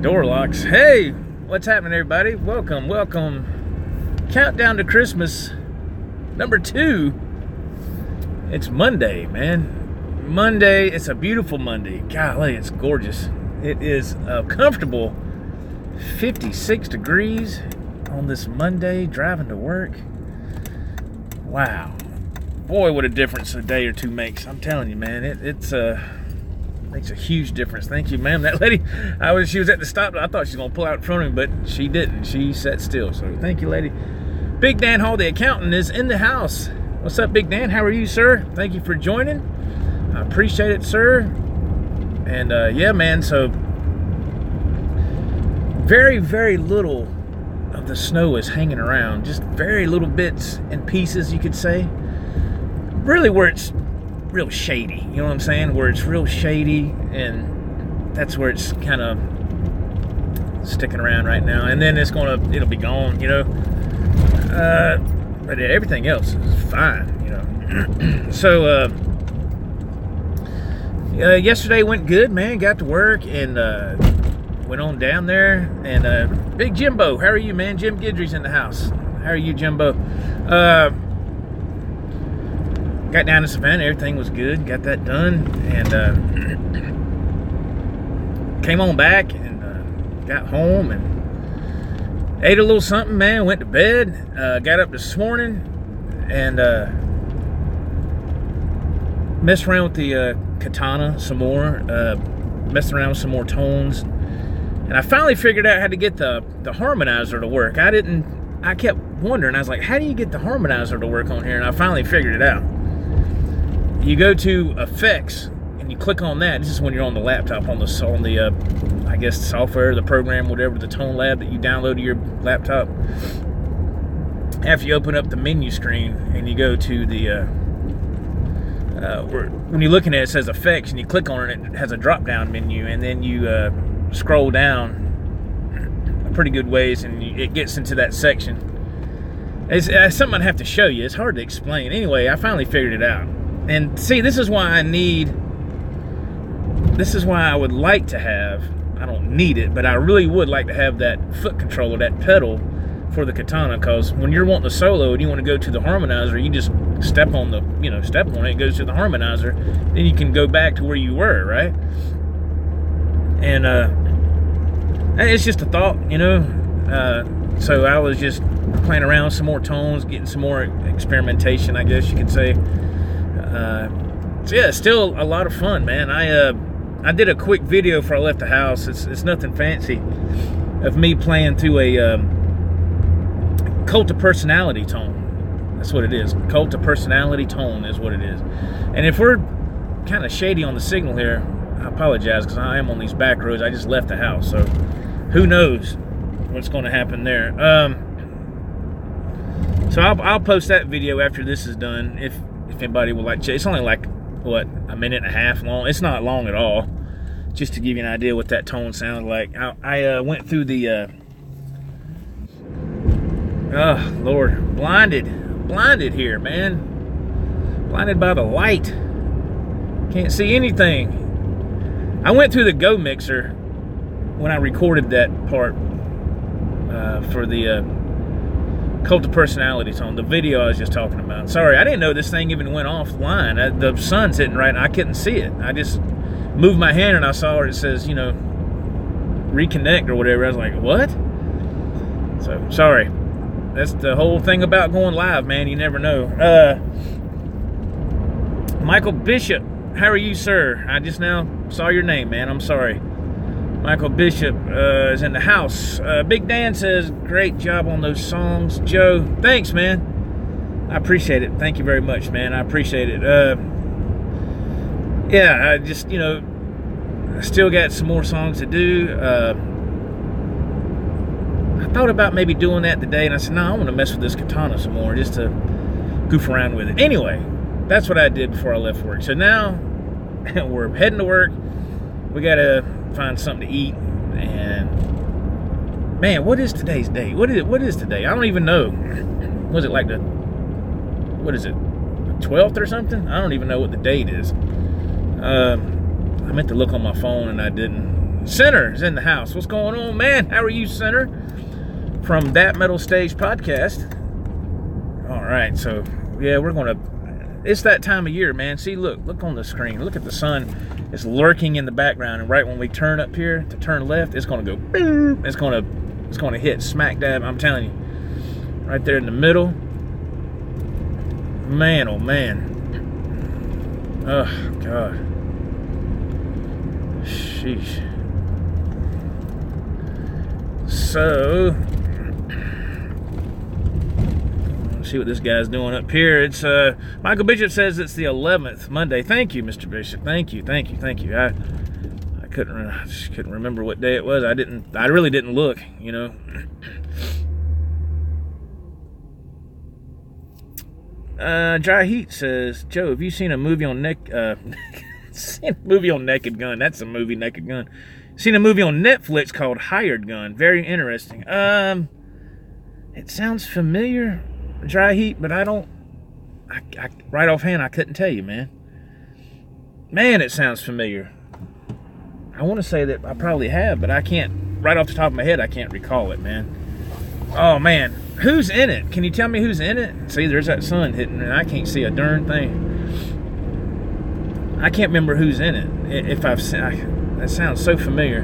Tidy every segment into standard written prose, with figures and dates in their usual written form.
Door locks. Hey, what's happening, everybody? Welcome. Countdown to Christmas number 2. It's Monday, man. Monday. It's a beautiful Monday. Golly, it's gorgeous. It is a comfortable 56 degrees on this Monday driving to work. Wow. Boy, what a difference a day or two makes. I'm telling you, man. It's makes a huge difference. Thank you, ma'am. That lady, she was at the stop. I thought she was gonna pull out in front of me, but she didn't. She sat still. So thank you, lady. Big Dan Hall, the accountant, is in the house. What's up, Big Dan? How are you, sir? Thank you for joining. I appreciate it, sir. And yeah, man. So very, very little of the snow is hanging around. Just very little bits and pieces, you could say. Really, where it's real shady, you know what I'm saying? Where it's real shady, and that's where it's kind of sticking around right now. And then it'll be gone, you know. But everything else is fine, you know. So yesterday went good, man. Got to work and went on down there. And Big Jimbo, how are you, man? Jim Guidry's in the house. How are you, Jimbo? Got down to Savannah, everything was good, got that done, and came on back and got home and ate a little something, man, went to bed, got up this morning and messed around with the Katana some more, messed around with some more tones, and I finally figured out how to get the harmonizer to work. I kept wondering, I was like, how do you get the harmonizer to work on here? And I finally figured it out. You go to effects and you click on that. This is when you're on the laptop, on the I guess the software, the program, whatever, the Tone Lab that you download to your laptop. After you open up the menu screen and you go to the when you're looking at it, it says effects, and you click on it, it has a drop down menu, and then you scroll down a pretty good ways, and it gets into that section. It's something I'd have to show you. It's hard to explain. Anyway, I finally figured it out. And see, this is why I would like to have, I don't need it, but I really would like to have that foot controller, that pedal for the Katana, because when you're wanting to solo and you want to go to the harmonizer, you just step on it, it goes to the harmonizer, then you can go back to where you were, right? And it's just a thought, you know. So I was just playing around with some more tones, getting some more experimentation, I guess you could say. So yeah, still a lot of fun, man. I did a quick video before I left the house. It's nothing fancy, of me playing through a Cult of Personality tone. That's what it is. Cult of Personality tone is what it is. And if we're kind of shady on the signal here, I apologize, because I am on these back roads. I just left the house, so who knows what's going to happen there. So I'll post that video after this is done, if anybody would like to. It's only like, what, a minute and a half long. It's not long at all. Just to give you an idea what that tone sounds like. I went through the oh Lord, blinded here, man. Blinded by the light. Can't see anything. I went through the Go Mixer when I recorded that part for the Cult of Personality tone, the video I was just talking about. Sorry, I didn't know this thing even went offline. The sun's hitting right now. I couldn't see it. I just moved my hand and I saw it says, reconnect or whatever. I was like, what? So, sorry. That's the whole thing about going live, man. You never know. Michael Bishop, how are you, sir? I just now saw your name, man. I'm sorry. Michael Bishop is in the house. Big Dan says, great job on those songs. Joe, thanks, man. I appreciate it. Thank you very much, man. I appreciate it. Yeah, I just, I still got some more songs to do. I thought about maybe doing that today, and I said, no, I want to mess with this Katana some more, just to goof around with it. Anyway, that's what I did before I left work. So now we're heading to work. We got to find something to eat, and man, what is today's date? What is today? I don't even know. Was it like the 12th or something? I don't even know what the date is. I meant to look on my phone and I didn't. Sinner's in the house. What's going on, man? How are you, Sinner? From That Metal Stage Podcast. All right, so yeah, we're gonna. It's that time of year, man. See, look on the screen. Look at the sun. It's lurking in the background, and right when we turn up here to turn left, it's gonna go. Boom. It's gonna hit smack dab. I'm telling you, right there in the middle. Man, oh man. Oh God. Sheesh. So, let's see what this guy's doing up here. It's Michael Bishop says it's the 11th Monday. Thank you, Mr. Bishop. Thank you. I just couldn't remember what day it was. I really didn't look, you know. Dry Heat says, Joe, have you seen a movie on Naked Gun? That's a movie, Naked Gun. Seen a movie on Netflix called Hired Gun. Very interesting. It sounds familiar, Dry Heat, but I right offhand, I couldn't tell you, man. Man, it sounds familiar. I want to say that I probably have, but I can't, right off the top of my head, I can't recall it, man. Oh, man. Who's in it? Can you tell me who's in it? See, there's that sun hitting, and I can't see a darn thing. I can't remember who's in it. If I've seen... That sounds so familiar.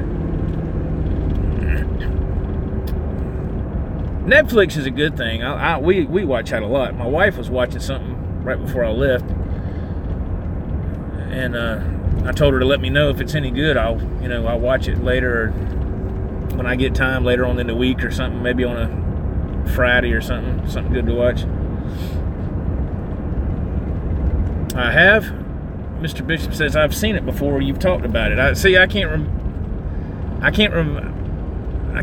Netflix is a good thing. We watch that a lot. My wife was watching something right before I left, and I told her to let me know if it's any good. I'll watch it later, or when I get time later on in the week or something. Maybe on a Friday or something good to watch. I have. Mr. Bishop says, I've seen it before. You've talked about it. I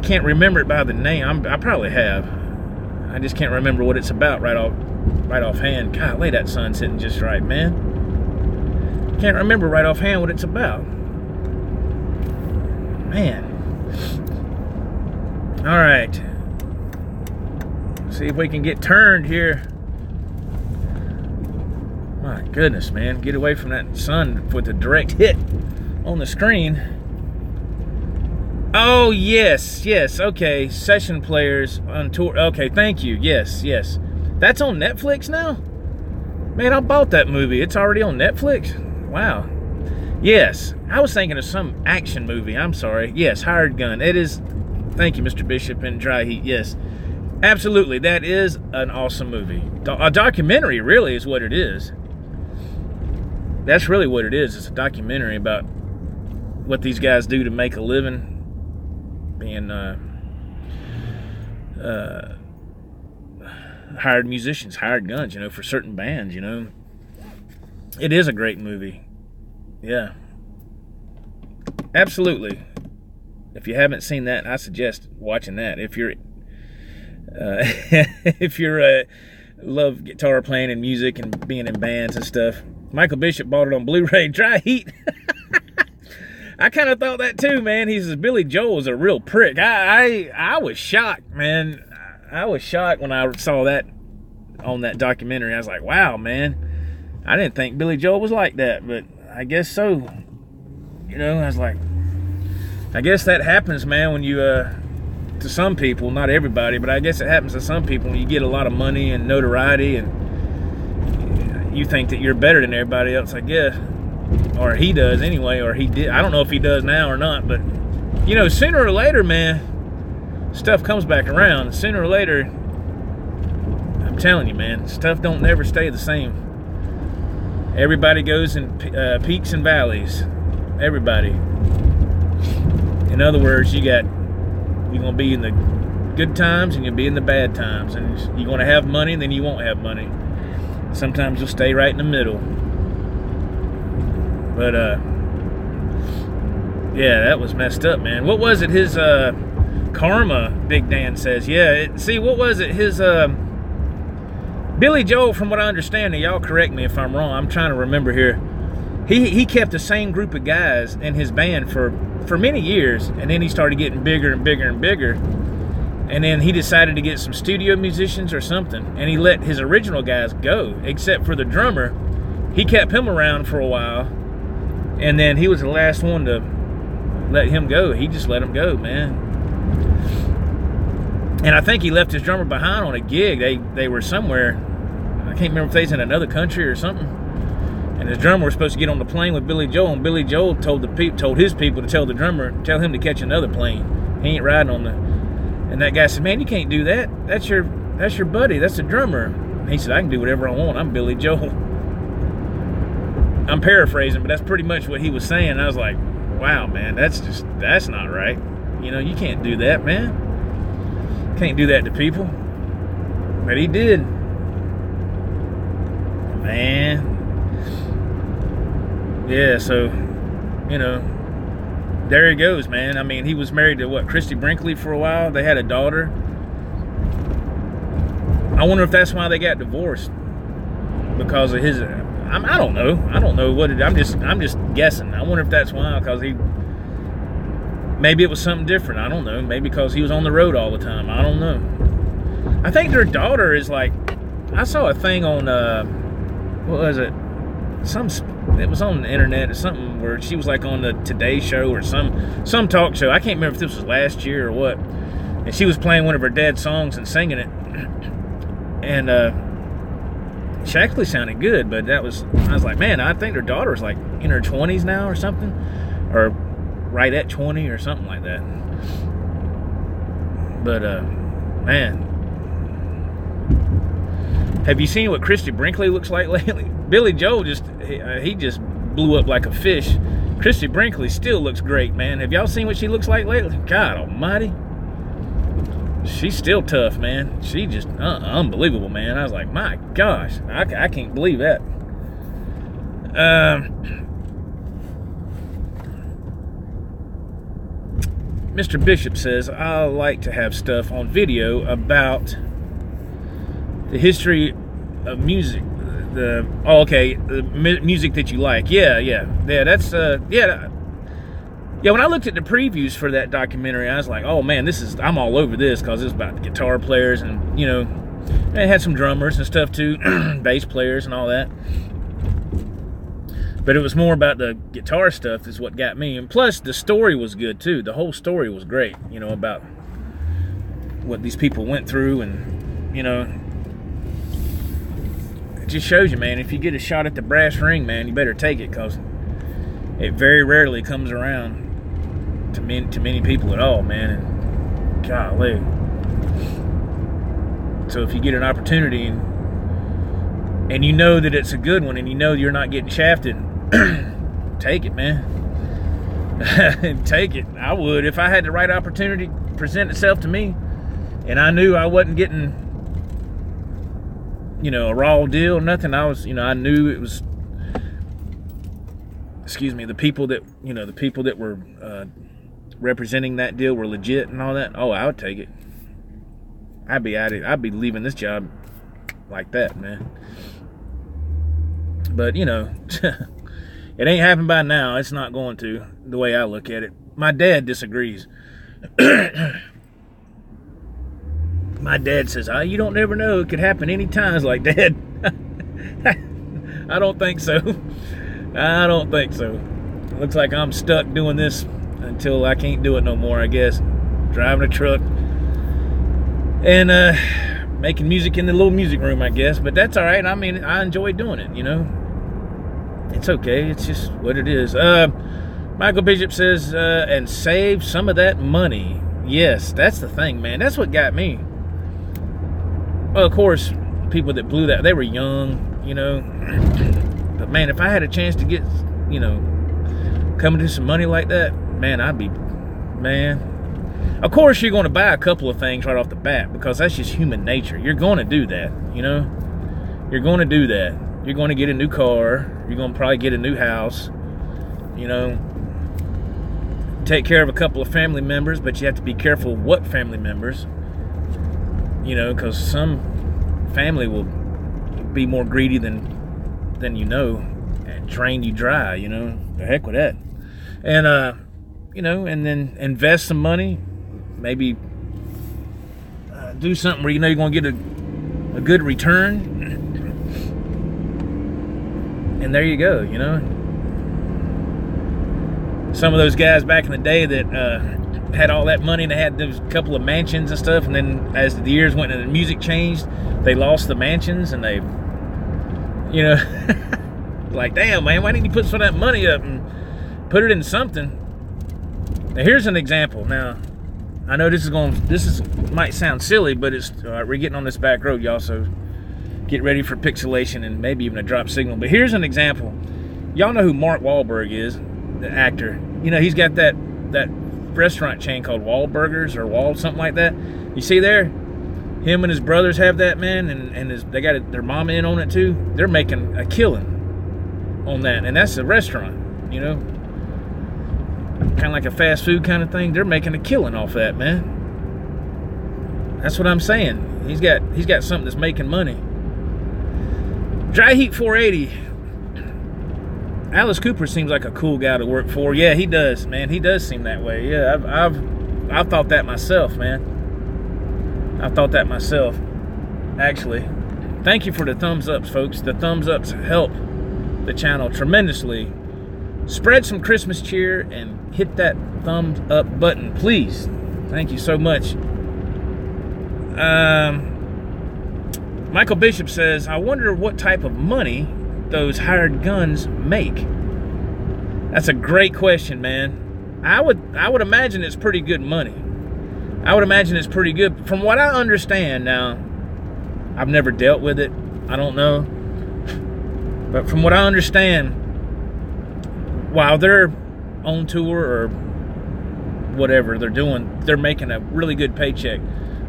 can't remember it by the name. I probably have. I just can't remember what it's about right offhand. Golly, that sun's hitting just right, man. Can't remember right offhand what it's about. Man. All right. See if we can get turned here. My goodness, man. Get away from that sun with a direct hit on the screen. Oh, yes. Okay. Session Players on Tour. Okay, thank you. Yes. That's on Netflix now? Man, I bought that movie. It's already on Netflix? Wow. Yes. I was thinking of some action movie. I'm sorry. Yes, Hired Gun. It is. Thank you, Mr. Bishop and Dry Heat. Yes. Absolutely. That is an awesome movie. A documentary, really, is what it is. That's really what it is. It's a documentary about what these guys do to make a living, being hired musicians, hired guns, for certain bands, It is a great movie. Yeah. Absolutely. If you haven't seen that, I suggest watching that. If you're love guitar playing and music and being in bands and stuff. Michael Bishop bought it on Blu-ray. Dry Heat. I kind of thought that too, man. He says Billy Joel was a real prick. I was shocked, man. I was shocked when I saw that on that documentary. I was like, wow, man. I didn't think Billy Joel was like that, but I guess so. I was like, I guess that happens, man, when you, to some people, not everybody, but I guess it happens to some people when you get a lot of money and notoriety and you think that you're better than everybody else, I guess. Or he does anyway, or he did. I don't know if he does now or not, but, sooner or later, man, stuff comes back around. Sooner or later, I'm telling you, man, stuff don't never stay the same. Everybody goes in peaks and valleys. Everybody. In other words, you're going to be in the good times and you'll be in the bad times. And you're going to have money and then you won't have money. Sometimes you'll stay right in the middle. But, yeah, that was messed up, man. What was it? His karma, Big Dan says. Yeah, see, what was it? His Billy Joel, from what I understand, and y'all correct me if I'm wrong, I'm trying to remember here. He kept the same group of guys in his band for many years, and then he started getting bigger and bigger and bigger. And then he decided to get some studio musicians or something, and he let his original guys go, except for the drummer. He kept him around for a while, and then he was the last one to let him go. He just let him go, man. And I think he left his drummer behind on a gig. They were somewhere. I can't remember if they was in another country or something. And his drummer was supposed to get on the plane with Billy Joel, and Billy Joel told his people to tell the drummer, tell him to catch another plane. He ain't riding on the. And that guy said, "Man, you can't do that. That's your buddy. That's the drummer." And he said, "I can do whatever I want. I'm Billy Joel." I'm paraphrasing, but that's pretty much what he was saying. I was like, "Wow, man, that's not right. You know, you can't do that, man. Can't do that to people." But he did, man. Yeah, so, you know, there he goes, man. I mean, he was married to, what, Christy Brinkley for a while. They had a daughter. I wonder if that's why they got divorced. Because of his, I don't know. I don't know what it, I'm just guessing. I wonder if that's why, because maybe it was something different. I don't know. Maybe because he was on the road all the time. I don't know. I think their daughter is like, I saw a thing on, what was it? It was on the internet or something where she was like on the Today Show or some talk show. I can't remember if this was last year or what. And she was playing one of her dad's songs and singing it. And she actually sounded good, but I was like, man, I think their daughter was like in her 20s now or something. Or right at 20 or something like that. But, man. Have you seen what Christy Brinkley looks like lately? Billy Joel he just blew up like a fish. Christy Brinkley still looks great, man. Have y'all seen what she looks like lately? God almighty. She's still tough, man. She just unbelievable, man. I was like, my gosh, I can't believe that. Mr. Bishop says, I like to have stuff on video about the history of music. The music that you like. Yeah. That's yeah. When I looked at the previews for that documentary, I was like, oh man, I'm all over this, because it's about guitar players, and you know, it had some drummers and stuff too, bass players and all that. But it was more about the guitar stuff is what got me, and plus the story was good too. The whole story was great, you know, about what these people went through, and you know. It just shows you, man, if you get a shot at the brass ring, man, you better take it, because it very rarely comes around to many people at all, man. And golly. So if you get an opportunity and you know that it's a good one, and you know you're not getting shafted, take it, man. Take it. I would. If I had the right opportunity present itself to me, and I knew I wasn't getting, you know, a raw deal, nothing. I knew it was, the people that were representing that deal were legit and all that. Oh, I would take it. I'd be leaving this job like that, man. But, you know, it ain't happened by now. It's not going to, the way I look at it. My dad disagrees. My dad says, you don't never know. It could happen anytime. It's like, Dad, I don't think so. I don't think so. Looks like I'm stuck doing this until I can't do it no more, I guess. Driving a truck and making music in the little music room, I guess. But that's all right. I mean, I enjoy doing it, you know. It's okay. It's just what it is. Michael Bishop says, and save some of that money. Yes, that's the thing, man. That's what got me. Well, of course, people that blew that, they were young, you know. But, man, if I had a chance to get, you know, coming to some money like that, man, Of course, you're going to buy a couple of things right off the bat, because that's just human nature. You're going to do that, you know. You're going to do that. You're going to get a new car. You're going to probably get a new house, you know. Take care of a couple of family members, but you have to be careful what family members. You know, because some family will be more greedy than you know, and drain you dry, you know. The heck with that. And, you know, and then invest some money. Maybe do something where you know you're going to get a good return. And there you go, you know. some of those guys back in the day that had all that money and they had those couple of mansions and stuff, and then as the years went and the music changed, they lost the mansions, and they, you know, like, damn, man, why didn't you put some of that money up and put it in something? Now, here's an example. Now, I know this might sound silly, but it's we're getting on this back road, y'all, so get ready for pixelation and maybe even a drop signal. But here's an example. Y'all know who Mark Wahlberg is, the actor. You know, he's got that restaurant chain called Wahlburgers or Wall, something like that. You see there? Him and his brothers have that, man, and they got their mom in on it too. They're making a killing on that, and that's a restaurant, you know, kind of like a fast food kind of thing. They're making a killing off that, man. That's what I'm saying. He's got something that's making money. Dry Heat 480. Alice Cooper seems like a cool guy to work for. Yeah, he does, man. He does seem that way. Yeah, I've thought that myself, man. I've thought that myself, actually. Thank you for the thumbs ups, folks. The thumbs ups help the channel tremendously. Spread some Christmas cheer and hit that thumbs up button, please. Thank you so much. Michael Bishop says, I wonder what type of money those hired guns make. That's a great question, man. I would imagine it's pretty good money. I would imagine it's pretty good. From what I understand now, I've never dealt with it. I don't know. But from what I understand, while they're on tour or whatever they're doing, they're making a really good paycheck.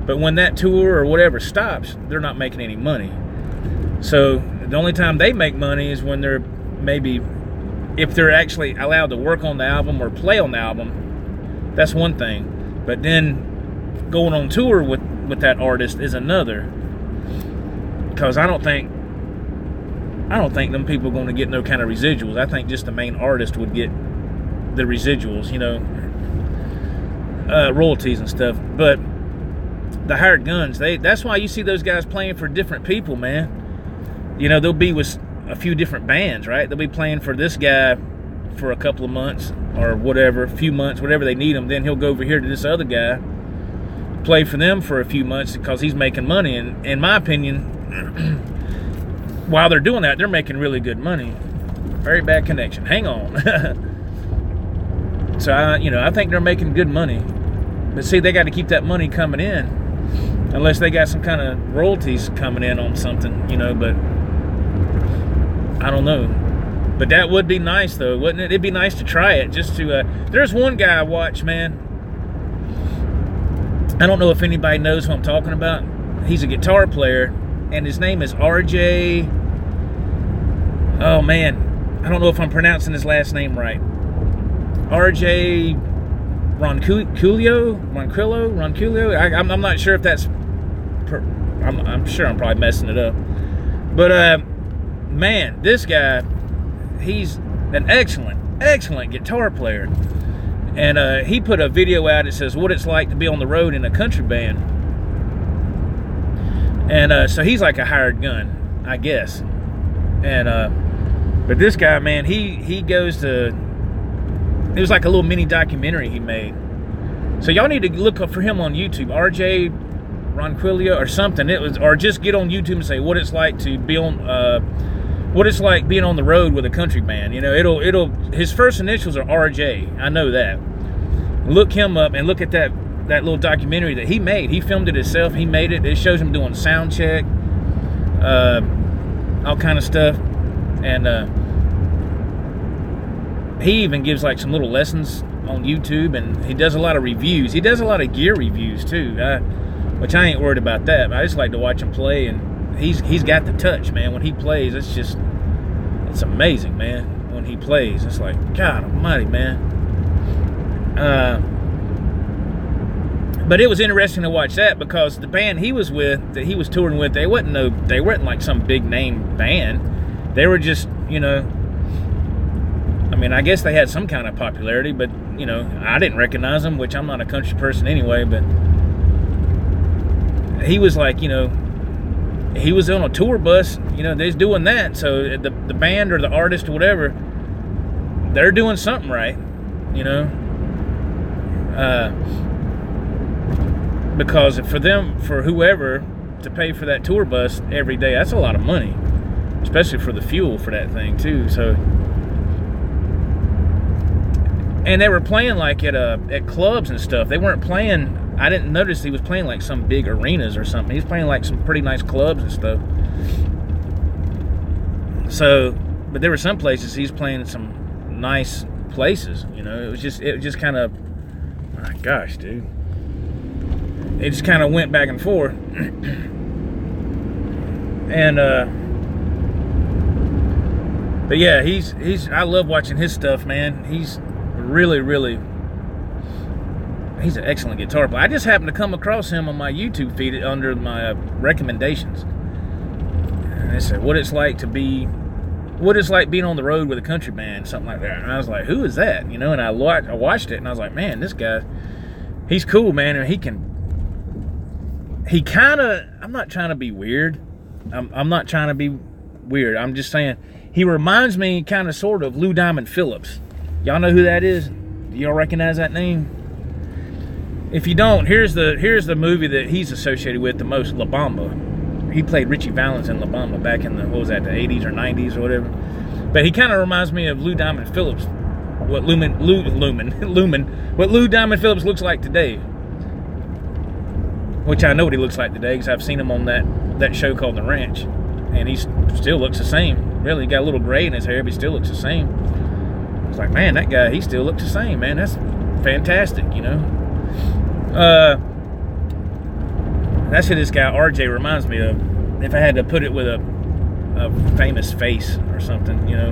But when that tour or whatever stops, they're not making any money. So the only time they make money is when they're maybe, if they're actually allowed to work on the album or play on the album, that's one thing. But then going on tour with that artist is another. Because I don't think them people are going to get no kind of residuals. I think just the main artist would get the residuals, you know, royalties and stuff. But the hired guns, that's why you see those guys playing for different people, man. You know, they'll be with a few different bands, right? They'll be playing for this guy for a couple of months or whatever, a few months, whatever they need him. Then he'll go over here to this other guy, play for them for a few months because he's making money. And in my opinion, while they're doing that, they're making really good money. Very bad connection. Hang on. So, I think they're making good money. But see, they got to keep that money coming in. Unless they got some kind of royalties coming in on something, you know, but I don't know. But that would be nice, though, wouldn't it? It'd be nice to try it, just to, there's one guy I watch, man. I don't know if anybody knows who I'm talking about. He's a guitar player, and his name is RJ. Oh, man. I don't know if I'm pronouncing his last name right. RJ Ronquillo? I'm not sure if that's... I'm sure I'm probably messing it up. But, man, this guy, he's an excellent guitar player. And he put a video out that says what it's like to be on the road in a country band. And so he's like a hired gun, I guess. And but this guy, man, he goes to... It was like a little mini documentary he made. So y'all need to look up for him on YouTube, RJ Ronquillo or something. Or just get on YouTube and say what it's like to be on, what it's like being on the road with a country band. You know, his first initials are RJ. I know that. Look him up and look at that little documentary that he made. He filmed it himself. He made it. It shows him doing sound check, all kind of stuff, and he even gives like some little lessons on YouTube, and he does a lot of reviews. He does a lot of gear reviews too, which I ain't worried about that. I just like to watch him play, and he's got the touch, man. When he plays, it's amazing, man. When he plays, it's like, God almighty, man. But it was interesting to watch that because the band he was with, that he was touring with, they weren't like some big name band. They were just, you know, I mean, I guess they had some kind of popularity, but, you know, I didn't recognize them, which I'm not a country person anyway, but he was like, you know, he was on a tour bus, you know, they's doing that, so the band or the artist or whatever, they're doing something right. you know. Because for whoever to pay for that tour bus every day, that's a lot of money, especially for the fuel for that thing too. So, and they were playing like at clubs and stuff. They weren't playing. I didn't notice he was playing like some big arenas or something. He's playing like some pretty nice clubs and stuff. So, but there were some places he's playing some nice places. You know, it was just kind of, my gosh, dude. It just kind of went back and forth. And but yeah, I love watching his stuff, man. He's really he's an excellent guitar player. I just happened to come across him on my YouTube feed under my recommendations, and they said what it's like being on the road with a country band, something like that. And I was like, who is that, you know? And I watched it, and I was like, man, this guy, he's cool, man. And I'm not trying to be weird. I'm not trying to be weird. I'm just saying he reminds me kind of sort of Lou Diamond Phillips. Y'all know who that is? Do y'all recognize that name? If you don't, here's the movie that he's associated with the most, La Bamba. He played Richie Valens in La Bamba back in the 80s or 90s or whatever. But he kind of reminds me of Lou Diamond Phillips. What Lou Diamond Phillips looks like today. Which I know what he looks like today because I've seen him on that show called The Ranch. And he still looks the same. Really, he got a little gray in his hair, but he still looks the same. It's like, man, that guy, he still looks the same, man. That's fantastic, you know. That's who this guy RJ reminds me of. If I had to put it with a famous face or something, you know.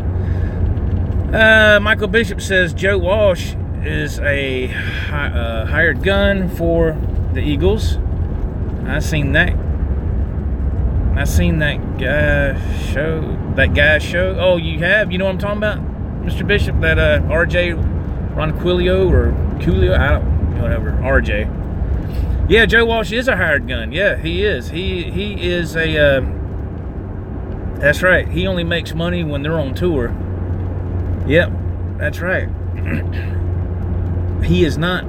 Michael Bishop says Joe Walsh is a hired gun for the Eagles. I seen that guy's show. Oh, you have? You know what I'm talking about, Mr. Bishop? That RJ Ronquillo or Coolio, I don't know, whatever. RJ. Yeah, Joe Walsh is a hired gun. Yeah, he is. He is a. That's right. He only makes money when they're on tour. Yep, that's right. He is not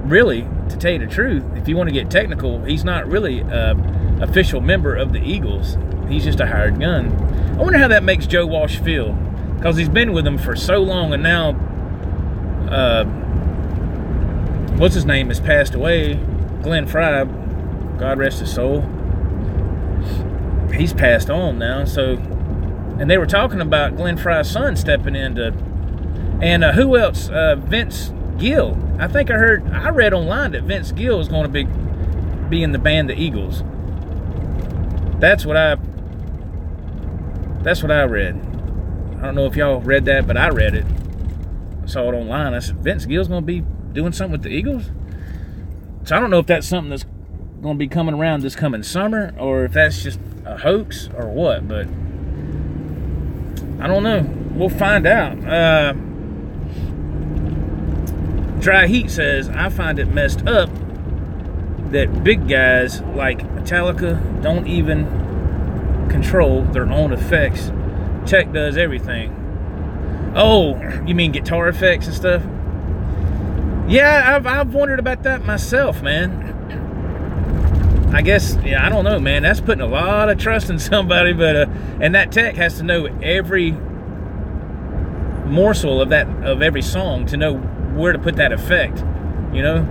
really, to tell you the truth, if you want to get technical, he's not really an official member of the Eagles. He's just a hired gun. I wonder how that makes Joe Walsh feel, because he's been with them for so long, and now what's his name has passed away. Glenn Frey, God rest his soul. He's passed on now. So, and they were talking about Glenn Frey's son stepping into, and who else? Vince Gill. I think I read online that Vince Gill is going to be in the band The Eagles. That's what I read. I don't know if y'all read that, but I read it. I saw it online. I said, Vince Gill's going to be doing something with the Eagles? So I don't know if that's something that's going to be coming around this coming summer, or if that's just a hoax or what, but I don't know. We'll find out. Dry Heat says, I find it messed up that big guys like Metallica don't even control their own effects. Tech does everything. Oh, you mean guitar effects and stuff? Yeah, I've wondered about that myself, man. I guess, yeah, I don't know, man. That's putting a lot of trust in somebody, but and that tech has to know every morsel of every song to know where to put that effect, you know.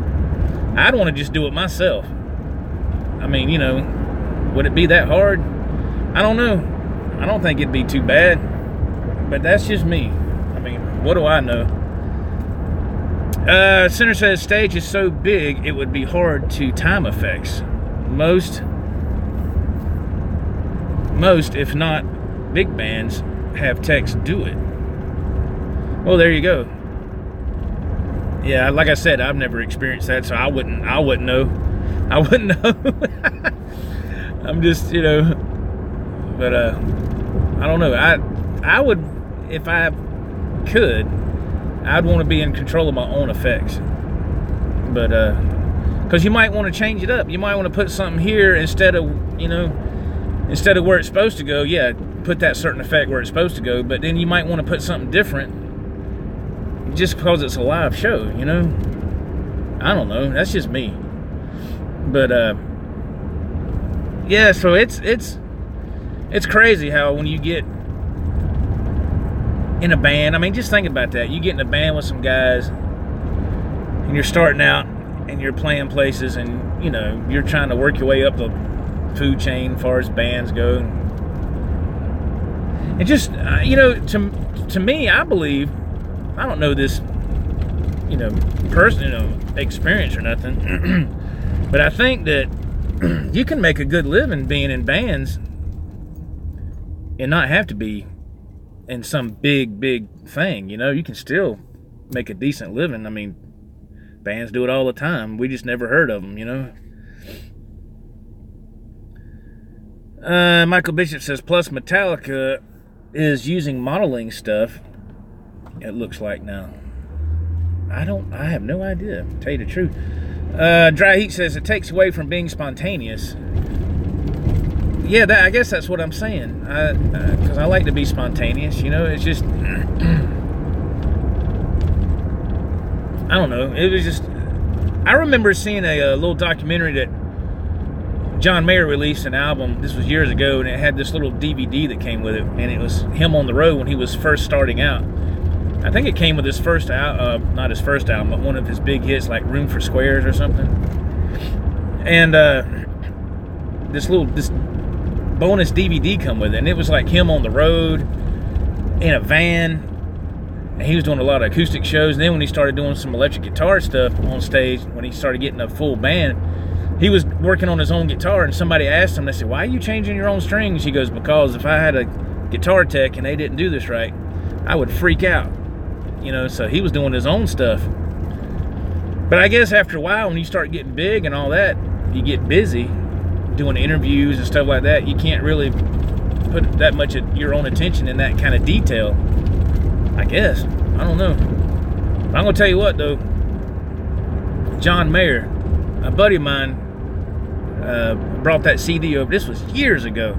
I'd want to just do it myself. I mean, you know, would it be that hard? I don't know. I don't think it'd be too bad, but that's just me. I mean, what do I know? Center says stage is so big it would be hard to time effects. Most, if not big bands, have techs do it. Well, there you go. Yeah, like I said, I've never experienced that, so I wouldn't know. I wouldn't know. I'm just, you know, but I don't know. I would, if I could, I'd want to be in control of my own effects. But because you might want to change it up. You might want to put something here instead of, you know, instead of where it's supposed to go. Yeah, put that certain effect where it's supposed to go. But then you might want to put something different just because it's a live show, you know? I don't know. That's just me. But yeah, so it's crazy how when you get in a band, I mean, just think about that. You get in a band with some guys and you're starting out and you're playing places, and you know, you're trying to work your way up the food chain as far as bands go. And just you know, to me, I believe, I don't know this, you know, experience or nothing, but I think that you can make a good living being in bands and not have to be in some big thing. You know, you can still make a decent living. I mean, bands do it all the time. We just never heard of them, you know. Michael Bishop says, plus Metallica is using modeling stuff, it looks like now. I have no idea, to tell you the truth. Dry Heat says, it takes away from being spontaneous. Yeah, I guess that's what I'm saying. Because I like to be spontaneous, you know. It's just, I don't know. It was just, I remember seeing a little documentary that John Mayer released an album. This was years ago, and it had this little DVD that came with it, and it was him on the road when he was first starting out. I think it came with his first album, not his first album, but one of his big hits, like Room for Squares or something. And this bonus DVD come with it, and it was like him on the road in a van. And he was doing a lot of acoustic shows, and then when he started doing some electric guitar stuff on stage, when he started getting a full band, he was working on his own guitar, and somebody asked him, they said, why are you changing your own strings? He goes, because if I had a guitar tech and they didn't do this right, I would freak out. You know, so he was doing his own stuff. But I guess after a while, when you start getting big and all that, you get busy doing interviews and stuff like that. You can't really put that much of your own attention in that kind of detail, I guess. I don't know. But I'm going to tell you what, though. John Mayer, a buddy of mine, brought that CD over. This was years ago.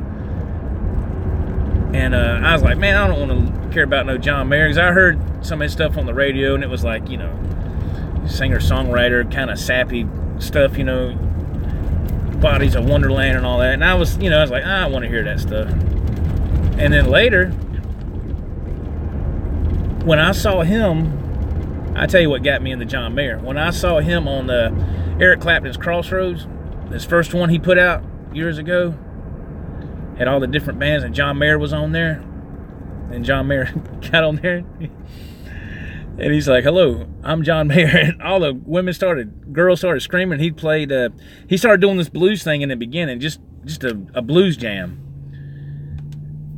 And I was like, man, I don't want to care about no John Mayer, because I heard some of his stuff on the radio, and it was like, you know, singer-songwriter, kind of sappy stuff, you know, Bodies of Wonderland and all that. And I was, you know, I was like, I don't want to hear that stuff. And then later, when I saw him, I tell you what got me into John Mayer. When I saw him on the Eric Clapton's Crossroads, his first one he put out years ago, had all the different bands, and John Mayer was on there. And John Mayer got on there, and he's like, hello, I'm John Mayer. And all the girls started screaming. He started doing this blues thing in the beginning, just a blues jam.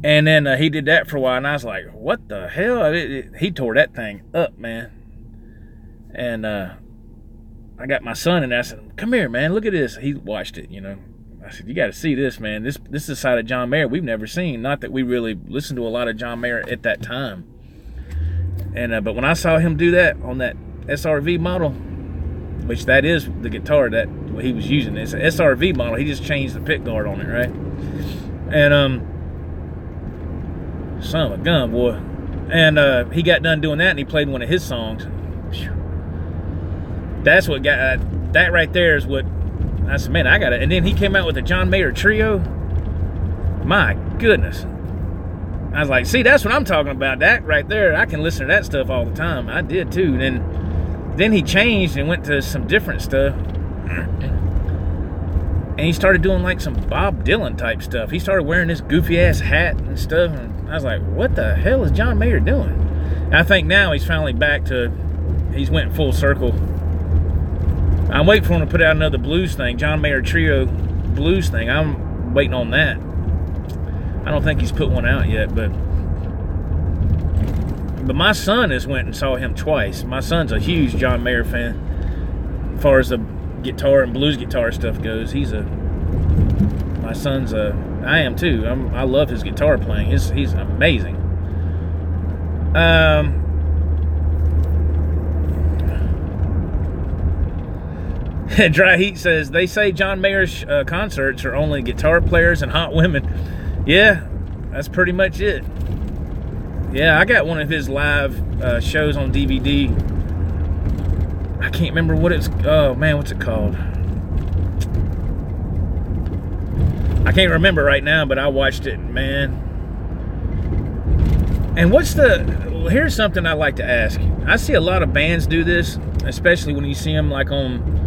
And then he did that for a while, and I was like, what the hell? He tore that thing up, man. And I got my son, and I said, come here, man, look at this. He watched it, you know. I said, you got to see this, man. This is a side of John Mayer we've never seen. Not that we really listened to a lot of John Mayer at that time. And but when I saw him do that on that SRV model, which that is the guitar that he was using, it's an SRV model. He just changed the pick guard on it, right? And son of a gun, boy. And he got done doing that, and he played one of his songs. That's what got that right there is what I said, man, I got it. And then he came out with a John Mayer trio. My goodness. I was like, see, that's what I'm talking about. That right there, I can listen to that stuff all the time. I did too. Then he changed and went to some different stuff. And he started doing like some Bob Dylan type stuff. He started wearing this goofy ass hat and stuff. And I was like, what the hell is John Mayer doing? And I think now he's finally back to, he's went full circle. I'm waiting for him to put out another blues thing, John Mayer Trio blues thing. I'm waiting on that. I don't think he's put one out yet, but my son has went and saw him twice. My son's a huge John Mayer fan. As far as the guitar and blues guitar stuff goes, my son's I am too. I love his guitar playing. He's amazing. Dry Heat says, they say John Mayer's concerts are only guitar players and hot women. Yeah, that's pretty much it. Yeah, I got one of his live shows on DVD. I can't remember what it's... Oh, man, what's it called? I can't remember right now, but I watched it, man. And what's the... Here's something I like to ask. I see a lot of bands do this, especially when you see them like on...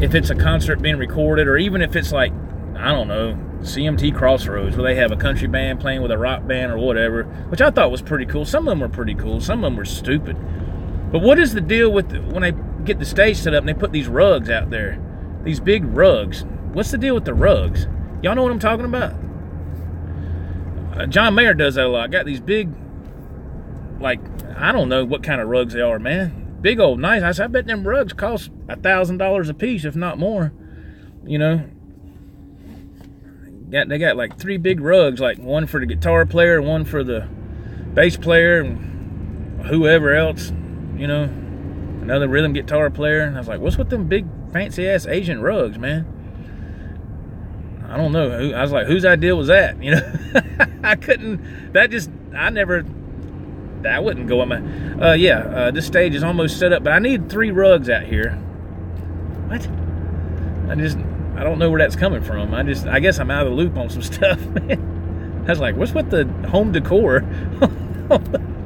If it's a concert being recorded, or even if it's like, I don't know, CMT Crossroads, where they have a country band playing with a rock band or whatever, which I thought was pretty cool. Some of them were pretty cool. Some of them were stupid. But what is the deal with when they get the stage set up and they put these rugs out there? These big rugs. What's the deal with the rugs? Y'all know what I'm talking about? John Mayer does that a lot. Got these big, like, I don't know what kind of rugs they are, man. Big old nice. I bet them rugs cost $1,000 a piece, if not more. You know? They got like 3 big rugs, like one for the guitar player, one for the bass player, and whoever else, you know, another rhythm guitar player. And I was like, what's with them big fancy ass Asian rugs, man? I don't know. I was like, whose idea was that? You know, that wouldn't go on my, this stage is almost set up, but I need 3 rugs out here. What? I don't know where that's coming from. I guess I'm out of the loop on some stuff. I was like, what's with the home decor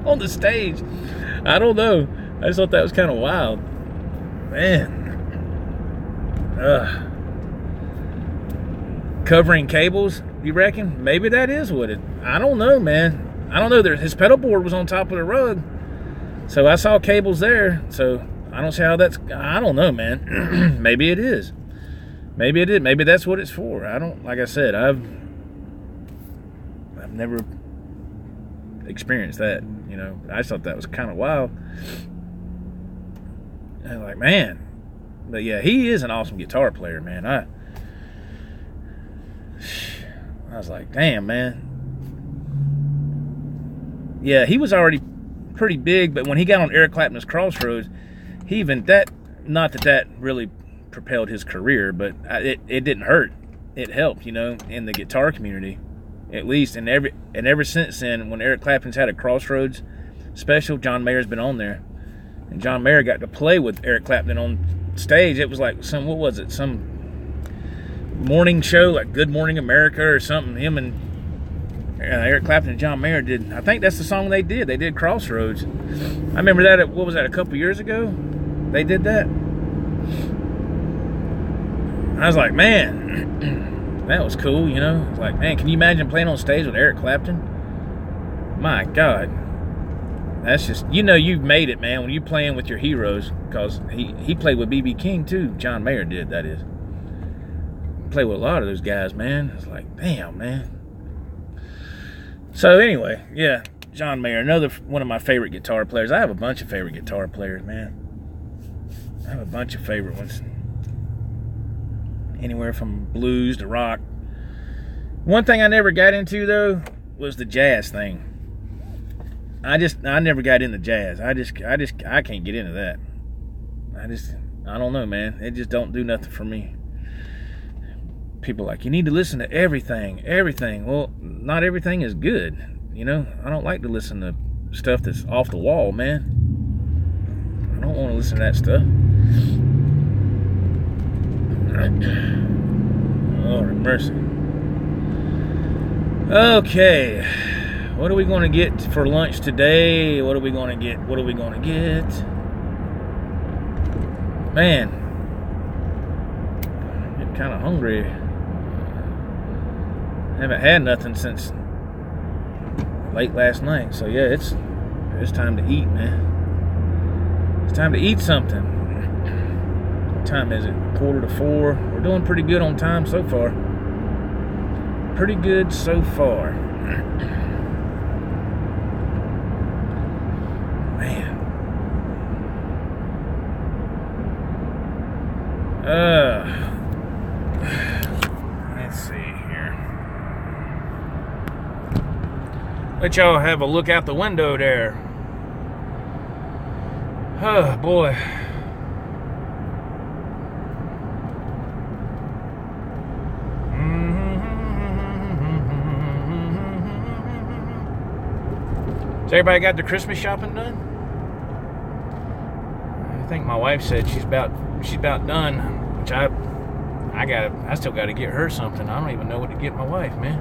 on the stage? I don't know. I just thought that was kind of wild. Man. Covering cables, you reckon? Maybe that is what it... I don't know, man. I don't know. His pedal board was on top of the rug. So I saw cables there. So I don't see how that's... I don't know, man. Maybe it is. Maybe it is. Maybe that's what it's for. I don't... Like I said, I've never experienced that. You know, I just thought that was kind of wild. And I was like, man. But yeah, he is an awesome guitar player, man. I was like, damn, man. Yeah, he was already pretty big, but when he got on Eric Clapton's Crossroads, not that really propelled his career, but it didn't hurt. It helped, you know, in the guitar community, at least. And ever since then, when Eric Clapton's had a Crossroads special, John Mayer's been on there, and John Mayer got to play with Eric Clapton on stage. It was like some morning show, like Good Morning America or something. Him and Eric Clapton and John Mayer did. I think that's the song they did. They did Crossroads. I remember that. What was that? A couple years ago, they did that. I was like, man, that was cool. You know, like, man, can you imagine playing on stage with Eric Clapton? My God, that's just, you know, you've made it, man, when you playing with your heroes. Because he played with B.B. King too. John Mayer did, that is. Play with a lot of those guys, man. It's like, damn, man. So anyway, yeah, John Mayer, another one of my favorite guitar players. I have a bunch of favorite guitar players, man. I have a bunch of favorite ones. Anywhere from blues to rock. One thing I never got into, though, was the jazz thing. I never got into jazz. I can't get into that. I don't know, man. It just don't do nothing for me. People are like, you need to listen to everything. Well, not everything is good. You know, I don't like to listen to stuff that's off the wall, man. I don't want to listen to that stuff. Lord mercy. Okay. What are we going to get for lunch today? What are we going to get? Man, I'm getting kind of hungry. Haven't had nothing since late last night. So yeah, it's time to eat, man. It's time to eat something. What time is it? 3:45. We're doing pretty good on time so far. Pretty good so far. Man. Let's see here. Let y'all have a look out the window there. Oh boy. everybody got their Christmas shopping done? I think my wife said she's about done, which I still gotta get her something. I don't even know what to get my wife, man.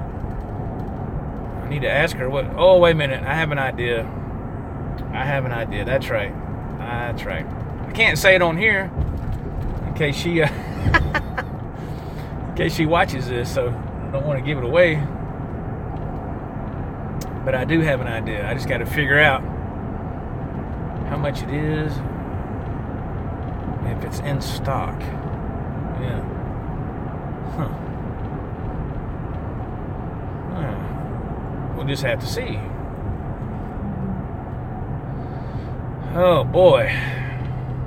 I need to ask her what. Oh, wait a minute. I have an idea. That's right. I can't say it on here in case she watches this, so I don't want to give it away. But I do have an idea. I just got to figure out how much it is, if it's in stock. Yeah. Huh. We'll just have to see. Oh boy.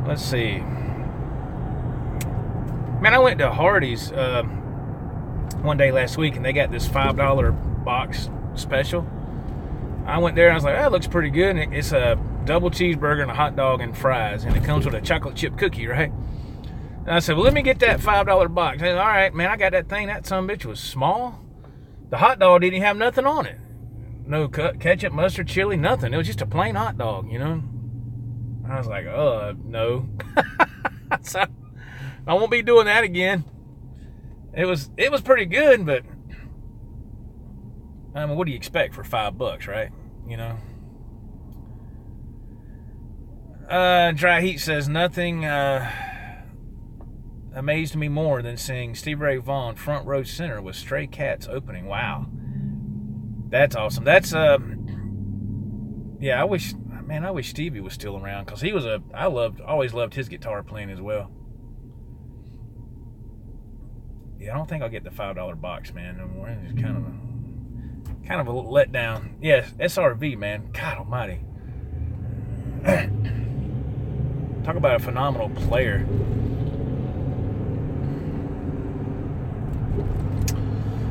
Let's see. Man, I went to Hardee's one day last week, and they got this $5 box special. I went there and I was like, that looks pretty good. And it's a double cheeseburger and a hot dog and fries, and it comes with a chocolate chip cookie, right? And I said, well, let me get that $5 box. And, all right, man, I got that thing. That son of a bitch was small. The hot dog didn't have nothing on it. No ketchup, mustard, chili, nothing. It was just a plain hot dog, you know? I was like, no. So I won't be doing that again. It was pretty good, but I mean, what do you expect for $5, right? You know? Dry Heat says, nothing amazed me more than seeing Stevie Ray Vaughan front row center with Stray Cats opening. Wow. That's awesome. That's, yeah, I wish Stevie was still around, because he was always loved his guitar playing as well. Yeah, I don't think I'll get the $5 box, man. It's kind of a letdown. Yes, SRV, man. God almighty. Talk about a phenomenal player.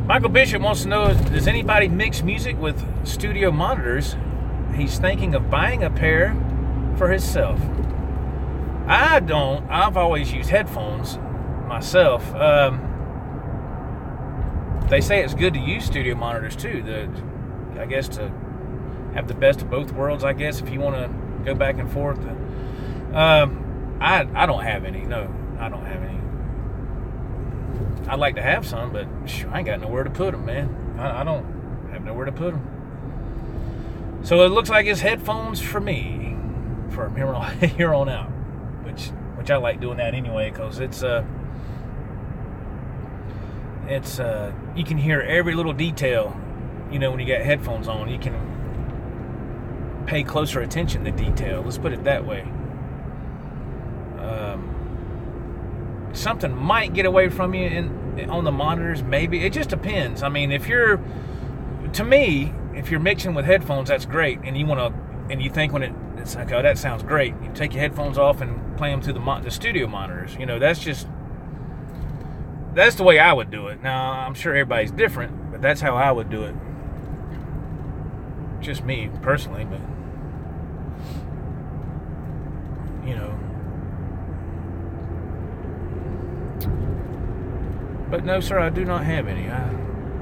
Michael Bishop wants to know, does anybody mix music with studio monitors? He's thinking of buying a pair for himself. I don't. I've always used headphones myself. They say it's good to use studio monitors too. I guess to have the best of both worlds, I guess, if you want to go back and forth. I don't have any. No, I don't have any. I'd like to have some, but I ain't got nowhere to put them, man. I don't have nowhere to put them. So it looks like it's headphones for me from here on out, which I like doing that anyway, because it's you can hear every little detail, you know, when you got headphones on. You can pay closer attention to detail. Let's put it that way. Something might get away from you on the monitors, maybe. It just depends. I mean, if you're mixing with headphones, that's great, and you think when it's like, oh, that sounds great. You take your headphones off and play them through the studio monitors. You know, that's the way I would do it. Now, I'm sure everybody's different, but that's how I would do it. Just me personally, but you know. But no, sir, I do not have any.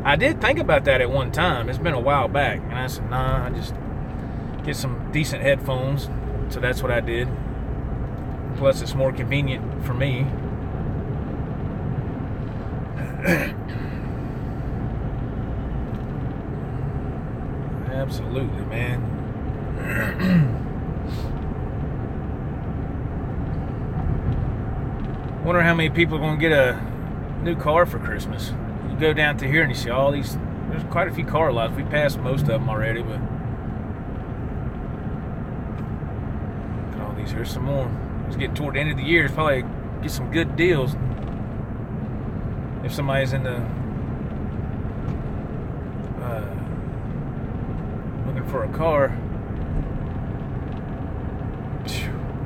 I did think about that at one time. It's been a while back, and I said, nah, I just get some decent headphones. So that's what I did. Plus, it's more convenient for me. Absolutely, man. Wonder how many people are going to get a new car for Christmas. You go down to here and you see all these. There's quite a few car lots. We passed most of them already, but all these. Here's some more. It's getting toward the end of the year. It's probably get some good deals if somebody's in the looking for a car.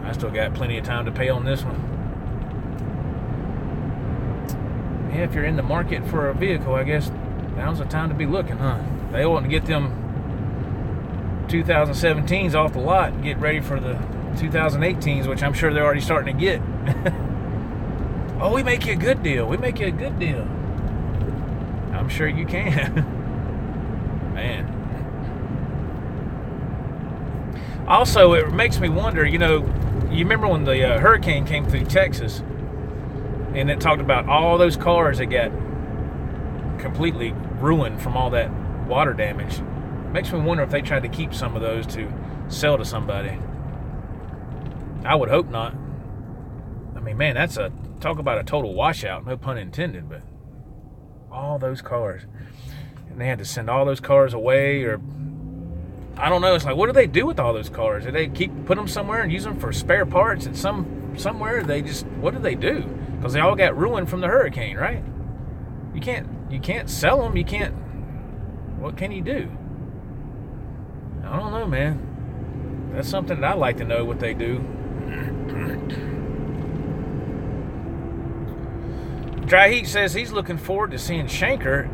I still got plenty of time to pay on this one. Yeah, if you're in the market for a vehicle, I guess now's the time to be looking, huh? They want to get them 2017s off the lot and get ready for the 2018s, which I'm sure they're already starting to get. Oh, we make you a good deal. We make you a good deal. I'm sure you can. Man. Also, it makes me wonder, you know, you remember when the hurricane came through Texas and it talked about all those cars that got completely ruined from all that water damage. It makes me wonder if they tried to keep some of those to sell to somebody. I would hope not. I mean, man, that's talk about a total washout, no pun intended, but all those cars. And they had to send all those cars away, or I don't know. It's like, what do they do with all those cars? Do they put them somewhere and use them for spare parts? And somewhere they just, what do they do? Because they all got ruined from the hurricane, right? You can't sell them. You can't. What can you do? I don't know, man. That's something that I'd like to know what they do. Dry Heat says he's looking forward to seeing Shanker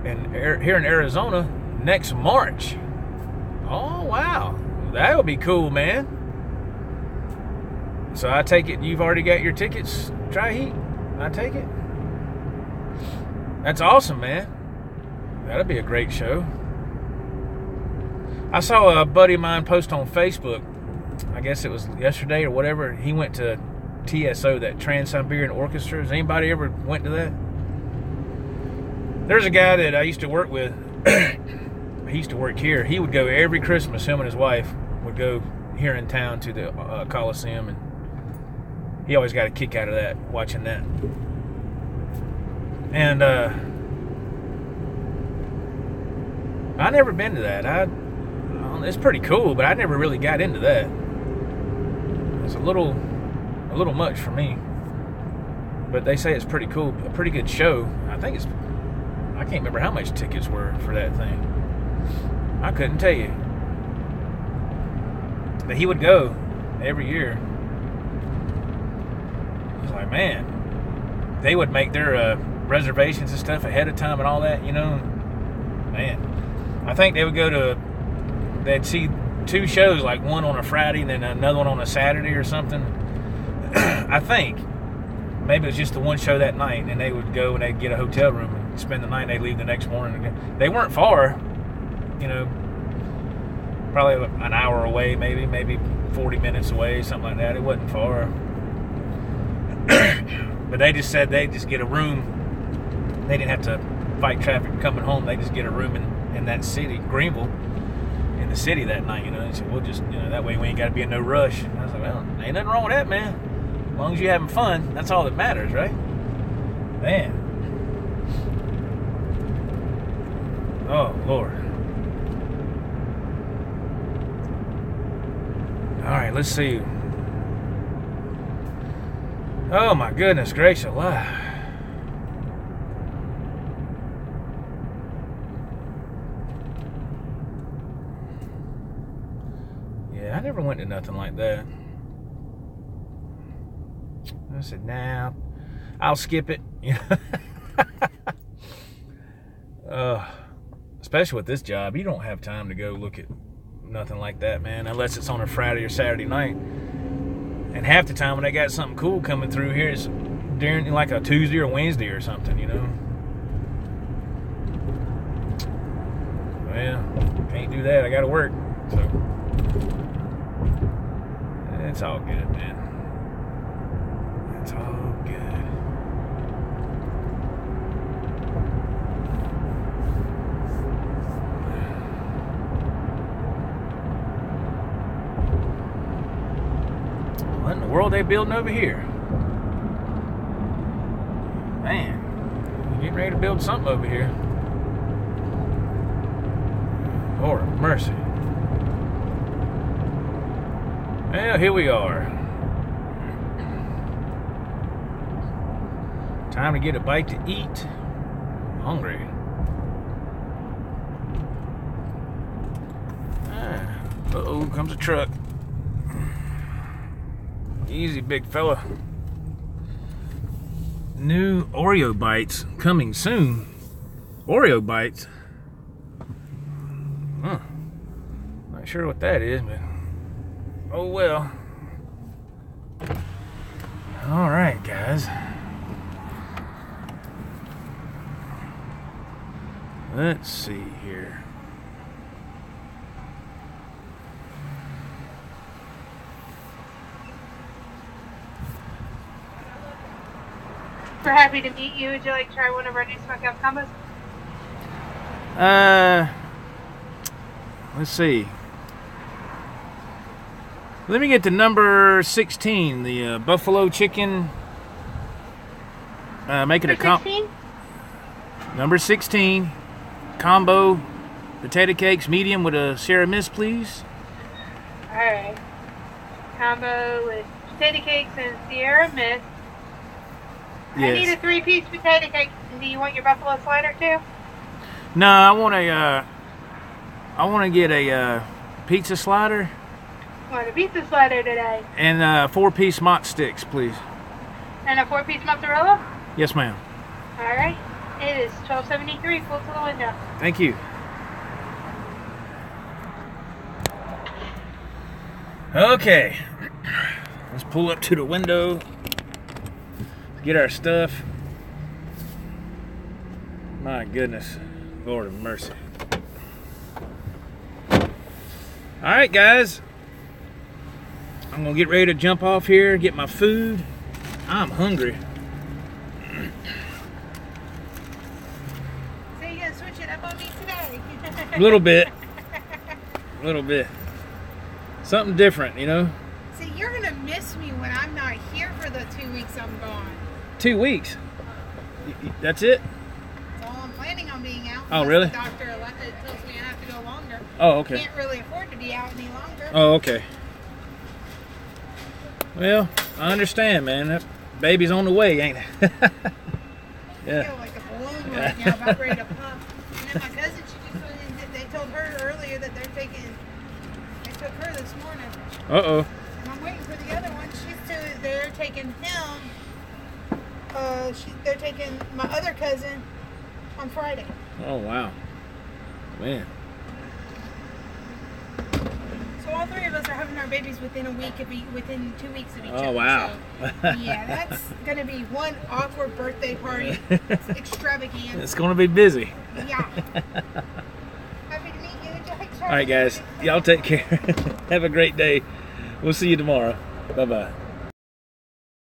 here in Arizona next March. Oh, wow. That would be cool, man. So I take it you've already got your tickets, Dry Heat? I take it? That's awesome, man. That'd be a great show. I saw a buddy of mine post on Facebook, I guess it was yesterday or whatever. He went to TSO, that Trans-Siberian Orchestra. Has anybody ever went to that? There's a guy that I used to work with. He used to work here. He would go every Christmas. Him and his wife would go here in town to the Coliseum, and he always got a kick out of that, watching that. And I never been to that. It's pretty cool, but I never really got into that. It's a little much for me. But they say it's pretty cool, a pretty good show. I can't remember how much tickets were for that thing. I couldn't tell you. But he would go every year. It's like, man, they would make their reservations and stuff ahead of time and all that, you know. Man, I think they would they'd see two shows, like one on a Friday and then another one on a Saturday or something. I think maybe it was just the one show that night, and they would go and they'd get a hotel room and spend the night, and they'd leave the next morning. They weren't far, you know, probably an hour away, maybe 40 minutes away, something like that. It wasn't far. But they just said they'd just get a room. They didn't have to fight traffic coming home. They just get a room in that city, Greenville, in the city that night, you know. They said, we'll just, you know, that way we ain't got to be in no rush. And I was like, well, ain't nothing wrong with that, man. As long as you're having fun, that's all that matters, right? Man. Oh, Lord. All right, let's see. Oh, my goodness gracious alive. Yeah, I never went to nothing like that. I said, nah, I'll skip it. Especially with this job, you don't have time to go look at nothing like that, man, unless it's on a Friday or Saturday night. And half the time when they got something cool coming through here, it's during like a Tuesday or Wednesday or something, you know. Well, can't do that. I got to work, so it's all good, man. It's all good. What in the world they building over here? Man, getting ready to build something over here. Lord of mercy. Well, here we are. Time to get a bite to eat. I'm hungry. Uh-oh, comes a truck. Easy, big fella. New Oreo bites coming soon. Oreo bites? Huh. Not sure what that is, but oh well. Alright, guys. Let's see here. We're happy to meet you. Would you like to try one of our new smokehouse combos? Let's see. Let me get to number 16, the buffalo chicken. Make it a combo. Number 16, combo potato cakes, medium with a Sierra Mist, please. All right. Combo with potato cakes and Sierra Mist. Yes. I need a 3-piece potato cake. Do you want your buffalo slider too? No, I want to get a pizza slider. Want a pizza slider today? And 4-piece mott sticks, please. And a 4-piece mozzarella? Yes, ma'am. All right. It is $12.73. Full to the window. Thank you. Okay. Let's pull up to the window. Get our stuff. My goodness. Lord of mercy. Alright, guys. I'm going to get ready to jump off here, get my food. I'm hungry. So you're going to switch it up on me today? A little bit. A little bit. Something different, you know? See, you're going to miss me when I'm not here for the 2 weeks I'm gone. 2 weeks? That's it? That's all I'm planning on being out. Oh, really? The doctor tells me I have to go longer. Oh, okay. Can't really afford to be out any longer. Oh, okay. Well, I understand, man. That baby's on the way, ain't it? Yeah. I feel like a balloon right now, about ready to pop. And then my cousin, they told her earlier that they took her this morning. Uh-oh. And I'm waiting for the other one. They're taking him. They're taking my other cousin on Friday. Oh, wow. Man. So all 3 of us are having our babies within 2 weeks of each other. Oh, wow. So, yeah, that's going to be one awkward birthday party. Extravagant. It's going to be busy. Yeah. Happy to meet you. All right, guys. Y'all take care. Have a great day. We'll see you tomorrow. Bye-bye.